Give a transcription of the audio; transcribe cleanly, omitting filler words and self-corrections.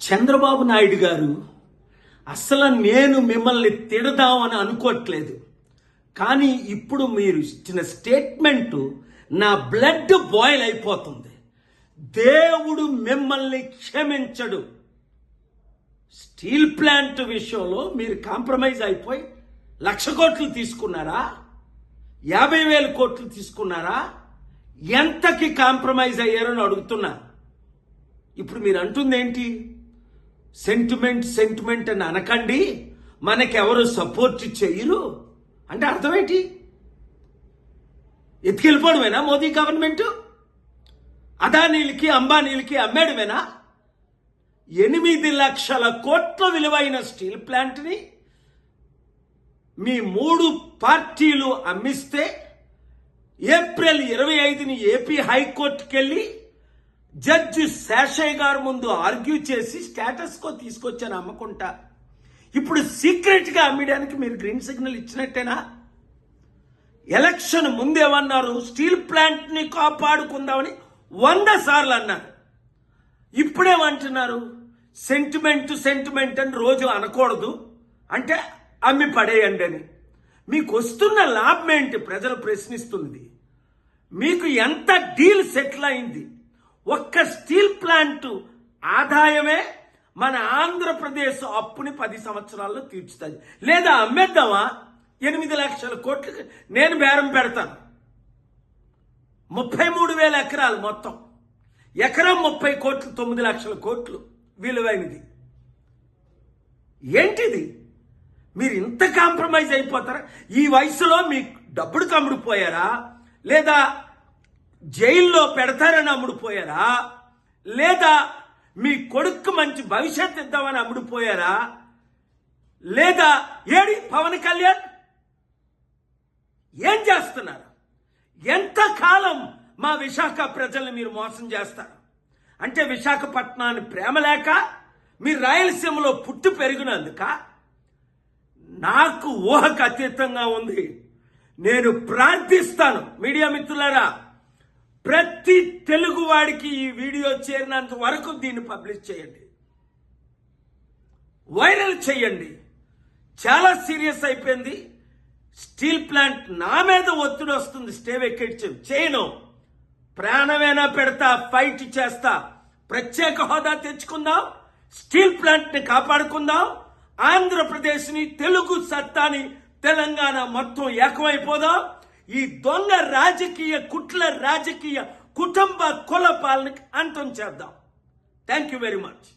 చంద్రబాబు నాయుడు గారు అసలు నేను మిమ్మల్ని తిడదామని అనుకోవట్లేదు. కానీ ఇప్పుడు మీరు ఇచ్చిన స్టేట్మెంటు నా బ్లడ్ బాయిల్ అయిపోతుంది. దేవుడు మిమ్మల్ని క్షమించడు. స్టీల్ ప్లాంట్ విషయంలో మీరు కాంప్రమైజ్ అయిపోయి 1,00,000 కోట్లు తీసుకున్నారా, 50,000 కోట్లు తీసుకున్నారా, ఎంతకి కాంప్రమైజ్ అయ్యారని అడుగుతున్నా. ఇప్పుడు మీరు అంటుంది ఏంటి? సెంటిమెంట్ అని అనకండి, మనకెవరు సపోర్ట్ చేయరు అంటే అర్థం ఏంటి? ఎత్తుకెళ్ళిపోవడమేనా మోదీ గవర్నమెంట్? అదానీలకి అంబానీలకి అమ్మేయడమేనా? 8 లక్షల కోట్ల విలువైన స్టీల్ ప్లాంట్ని మీ 3 పార్టీలు అమ్మిస్తే ఏప్రిల్ 25ని ఏపీ హైకోర్టుకి వెళ్ళి జడ్జి శేషయ్య గారు ముందు ఆర్గ్యూ చేసి స్టేటస్ కో తీసుకొచ్చాను అమ్మకుంటా. ఇప్పుడు సీక్రెట్గా అమ్మడానికి మీరు గ్రీన్ సిగ్నల్ ఇచ్చినట్టేనా? ఎలక్షన్ ముందేమన్నారు? స్టీల్ ప్లాంట్ని కాపాడుకుందామని 100 సార్లు అన్నారు. ఇప్పుడేమంటున్నారు? సెంటిమెంట్ అని రోజు అనకూడదు, అంటే అమ్మి పడేయండి అని. మీకు వస్తున్న లాభం ఏంటి? ప్రజలు ప్రశ్నిస్తున్నది. మీకు ఎంత డీల్ సెటిల్ అయింది? ఒక్క స్టీల్ ప్లాంట్ ఆదాయమే మన ఆంధ్రప్రదేశ్ అప్పుని 10 సంవత్సరాల్లో తీర్చుతుంది. లేదా అమ్మేద్దామా? 8 లక్షల కోట్లు నేను బేరం పెడతాను. 33,000 ఎకరాలు మొత్తం, ఎకరం 30 కోట్లు, 9 లక్షల కోట్లు విలువైనది. ఏంటిది? మీరు ఇంత కాంప్రమైజ్ అయిపోతారా? ఈ వయసులో మీకు డబ్బుడు అమ్ముడుపోయారా? లేదా జైల్లో పెడతారని అమ్ముడుపోయారా? లేదా మీ కొడుకు మంచి భవిష్యత్తు ఇద్దామని అమ్ముడుపోయారా? లేదా ఏడి పవన్ కళ్యాణ్ ఏం చేస్తున్నారు? ఎంతకాలం మా విశాఖ ప్రజల్ని మీరు మోసం చేస్తారు? అంటే విశాఖపట్నాన్ని ప్రేమ లేక, మీరు రాయలసీమలో పుట్టి పెరిగినందుక? నాకు ఊహకు అతీతంగా ఉంది. నేను ప్రార్థిస్తాను, మీడియా మిత్రులారా, ప్రతి తెలుగు వాడికి ఈ వీడియో చేరినంత వరకు దీన్ని పబ్లిష్ చేయండి, వైరల్ చేయండి. చాలా సీరియస్ అయిపోయింది. స్టీల్ ప్లాంట్ నా మీద ఒత్తిడి వస్తుంది, స్టే వెకేట్ చేయను. ప్రాణమైనా పెడతా, ఫైట్ చేస్తా. ప్రత్యేక హోదా తెచ్చుకుందాం, స్టీల్ ప్లాంట్ ని కాపాడుకుందాం, ఆంధ్రప్రదేశ్ని, తెలుగు సత్తాని, తెలంగాణ మొత్తం ఏకమైపోదాం. ఈ దొంగ రాజకీయ కుట్ల రాజకీయ కుటుంబ కుల పాలనకి అంతం చేద్దాం. Thank you very much.